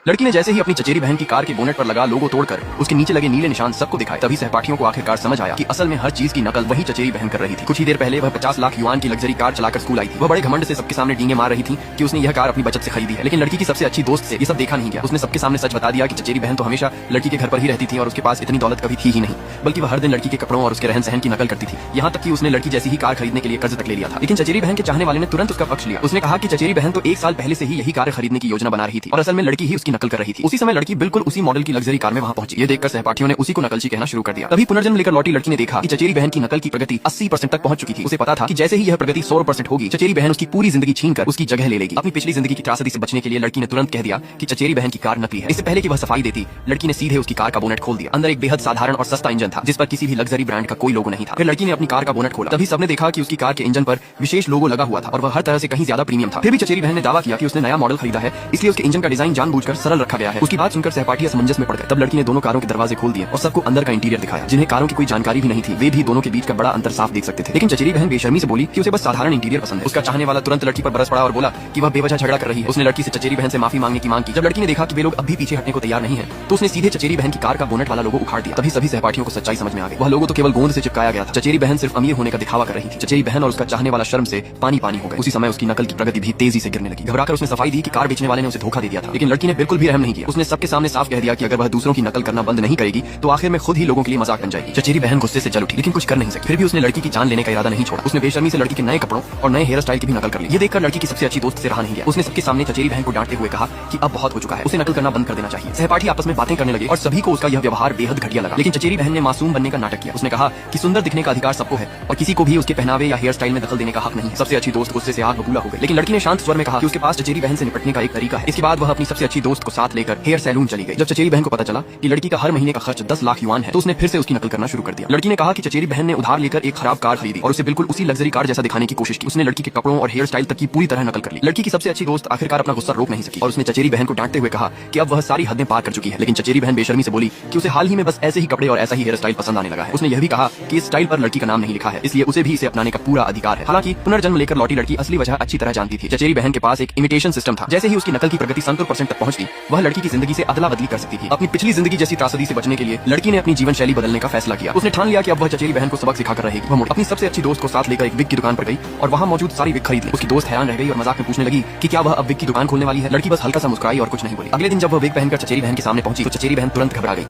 लड़की ने जैसे ही अपनी चचेरी बहन की कार के बोनेट पर लगा लोगो तोड़कर उसके नीचे लगे नीले निशान सबको दिखाए, तभी सहपाठियों को आखिरकार समझ आया कि असल में हर चीज की नकल वही चचेरी बहन कर रही थी। कुछ ही देर पहले वह 50 लाख युआन की लग्जरी कार चलाकर स्कूल आई थी। वह बड़े घमंड से सबके सामने डींगे मार रही थी कि उसने यह कार अपनी बचत से खरीदी है। लेकिन लड़की की सबसे अच्छी दोस्त से ये सब देखा नहीं गया। उसने सबके सामने सच बता दिया कि चचेरी बहन तो हमेशा लड़की के घर पर ही रहती थी और उसके पास इतनी दौलत कभी थी ही नहीं, बल्कि वह हर दिन लड़की के कपड़ों और उसके रहन सहन की नकल करती थी। यहाँ तक कि उसने लड़की जैसी ही कार खरीदने के लिए कर्ज तक ले लिया था। लेकिन चचेरी बहन के चाहने वाले ने तुरंत उसका पक्ष लिया। उसने कहा कि चचेरी बहन तो 1 साल पहले से ही यही कार खरीदने की योजना बना रही थी और असल में लड़की ही उसकी नकल कर रही थी। उसी समय लड़की बिल्कुल उसी मॉडल की लग्जरी कार में वहां पहुंची। ये देखकर सहपाठियों ने उसी को नकलची कहना शुरू कर दिया। तभी पुनर्जन्म लेकर लौटी लड़की ने देखा कि चचेरी बहन की नकल की प्रगति 80% तक पहुंच चुकी थी। उसे पता था कि जैसे ही यह प्रगति 100% होगी, चचेरी बहन उसकी पूरी जिंदगी छीनकर उसकी जगह ले लेगी। अपनी पिछली जिंदगी की त्रासदी से बचने के लिए लड़की ने तुरंत कह दिया कि चचेरी बहन की कार नकली है। इससे पहले कि वह सफाई देती, लड़की ने सीधे उसकी कार का बोनेट खोल दिया। अंदर एक बेहद साधारण और सस्ता इंजन था जिस पर किसी भी लग्जरी ब्रांड का कोई लोगो नहीं था। फिर लड़की ने अपनी कार का बोनेट खोला। तभी सबने देखा कि उसकी कार के इंजन पर विशेष लोगो लगा हुआ था और वह हर तरह से कहीं ज्यादा प्रीमियम था। फिर भी चचेरी बहन ने दावा किया कि उसने नया मॉडल खरीदा है, इसलिए उसके इंजन का डिजाइन जानबूझकर सरल रखा गया है। उसकी बात सुनकर सहपाठी असमंजस में पड़ गए। तब लड़की ने दोनों कारों के दरवाजे खोल दिए और सबको अंदर का इंटीरियर दिखाया। जिन्हें कारों की कोई जानकारी भी नहीं थी, वे भी दोनों के बीच का बड़ा अंतर साफ देख सकते थे। लेकिन चचेरी बहन बेशर्मी से बोली कि उसे बस साधारण इंटीरियर पसंद है। उसका चाहने वाला तुरंत लड़की पर बरस पड़ा और बोला कि वह बेवजह झगड़ा कर रही है। उसने लड़की से चचेरी बहन से माफी मांगने की मांग की। जब लड़की ने देखा कि वे लोग अब भी पीछे हटने को तैयार नहीं है, तो उसने सीधे चचेरी बहन की कार का बोनेट वाला लोगो उखाड़ दिया। तभी सभी सहपाठियों को सच्चाई समझ में आ गई। वह लोगो तो केवल गोंद से चिपकाया गया था। चचेरी बहन सिर्फ अमीर होने का दिखावा कर रही थी। चचेरी बहन और उसका चाहने वाला शर्म से पानी पानी हो गए। उसी समय उसकी नकल की प्रगति भी तेजी से गिरने लगी। घबराकर उसने सफाई दी कि कार बेचने वाले ने उसे धोखा दे दिया था। लेकिन लड़की ने बिल्कुल भी रहम नहीं किया। उसने सबके सामने साफ कह दिया कि अगर वह दूसरों की नकल करना बंद नहीं करेगी तो आखिर में खुद ही लोगों के लिए मजाक बन जाएगी। चचेरी बहन गुस्से से जल उठी, लेकिन कुछ कर नहीं सकी। फिर भी उसने लड़की की जान लेने का इरादा नहीं छोड़ा। उसने बेशर्मी से लड़की के नए कपड़ों और नए हेयर स्टाइल की भी नकल कर ली। ये देखकर लड़की की सबसे अच्छी दोस्त से रहा नहीं गया। उसने सबके सामने चचेरी बहन को डांटते हुए कहा कि अब बहुत हो चुका है, उसे नकल करना बंद कर देना चाहिए। सहपाठी आपस में बातें करने लगे और सभी को उसका यह व्यवहार बेहद घटिया लगा। लेकिन चचेरी बहन ने मासूम बनने का नाटक किया। उसने कहा कि सुंदर दिखने का अधिकार सबको है और किसी को भी उसके पहनावे या हेयर स्टाइल में दखल देने का हक नहीं है। सबसे अच्छी दोस्त गुस्से से आग बबूला हो गई। लेकिन लड़की ने शांत स्वर में कहा कि उसके पास चचेरी बहन से निपटने का एक तरीका है। इसके बाद वह अपनी सबसे अच्छी दोस्त को साथ लेकर हेयर सैलून चली गई। जब चचेरी बहन को पता चला कि लड़की का हर महीने का खर्च 10 लाख युआन है, तो उसने फिर से उसकी नकल करना शुरू कर दिया। लड़की ने कहा कि चचेरी बहन ने उधार लेकर एक खराब कार खरीदी और उसे बिल्कुल उसी लग्जरी कार जैसा दिखाने की कोशिश की। उसने लड़की के कपड़ों और हेयर स्टाइल तक की पूरी तरह नकल कर ली। लड़की की सबसे अच्छी दोस्त आखिरकार अपना गुस्सा रोक नहीं सकी और उसने चचेरी बहन को डांटते हुए कहा कि अब वह सारी हदें पार कर चुकी है। लेकिन चचेरी बहन बेशर्मी से बोली कि उसे हाल ही में बस ऐसे ही कपड़े और ऐसा ही हेयर स्टाइल पसंद आने लगा है। उसने यह भी कहा कि इस स्टाइल पर लड़की का नाम नहीं लिखा है, इसलिए उसे भी इसे अपनाने का पूरा अधिकार है। हालांकि पुनर्जन्म लेकर लौटी लड़की असली वजह अच्छी तरह जानती थी। चचेरी बहन के पास एक इमिटेशन सिस्टम था। जैसे ही उसकी नकल की प्रगति 70% तक पहुंच गई, वह लड़की की जिंदगी से अदला बदली कर सकती थी। अपनी पिछली जिंदगी जैसी त्रासदी से बचने के लिए लड़की ने अपनी जीवन शैली बदलने का फैसला किया। उसने ठान लिया कि अब वह चचेरी बहन को सबक सिखाकर रहेगी। वह अपनी सबसे अच्छी दोस्त को साथ लेकर एक विग की दुकान पर गई और वहां मौजूद सारी विग खरीद ली। उसकी दोस्त हैरान रह गई और मजाक में पूछने लगी कि क्या वह अब विग की दुकान खोलने वाली है। लड़की बस हल्का सा मुस्कुराई और कुछ नहीं बोली। अगले दिन जब वह विग पहनकर चचेरी बहन के सामने पहुंची तो चचेरी बहन तुरंत घबरा गई।